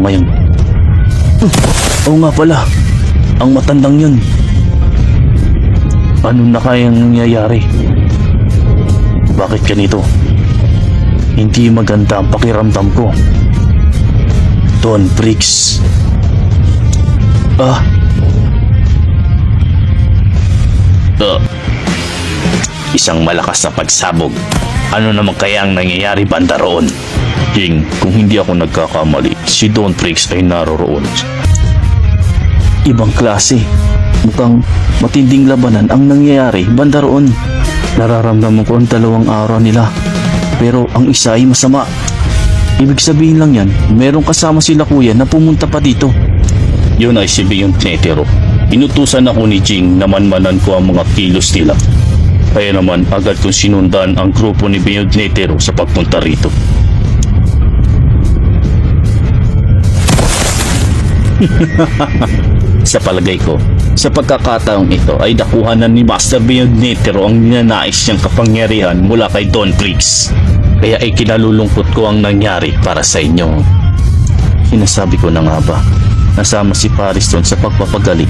ngayon. Oo nga pala, ang matandang yun. Ano na kayang nangyayari? Bakit ganito? Hindi maganda ang pakiramdam ko. Don Briggs. Isang malakas na pagsabog. Ano naman kaya ang nangyayari banda roon? King, kung hindi ako nagkakamali, si Don Briggs ay naroroon. Ibang klase. Mukhang matinding labanan ang nangyayari banda roon. Nararamdaman ko ang dalawang aura nila. Pero ang isa ay masama. Ibig sabihin lang yan, merong kasama sila kuya na pumunta pa dito. Yun ay si Beyond Netero. Inutusan ako ni Jing na manmanan ko ang mga kilos nila. Kaya naman agad kong sinundan ang grupo ni Beyond Netero sa pagpunta rito. Sa palagay ko, sa pagkakataong ito ay dakuhanan ni Master Beyond Netero ang ninanais niyang kapangyarihan mula kay Don Briggs. Kaya ay kinalulungkot ko ang nangyari para sa inyo. Sinasabi ko na nga ba, nasama si Paris doon sa pagpapagaling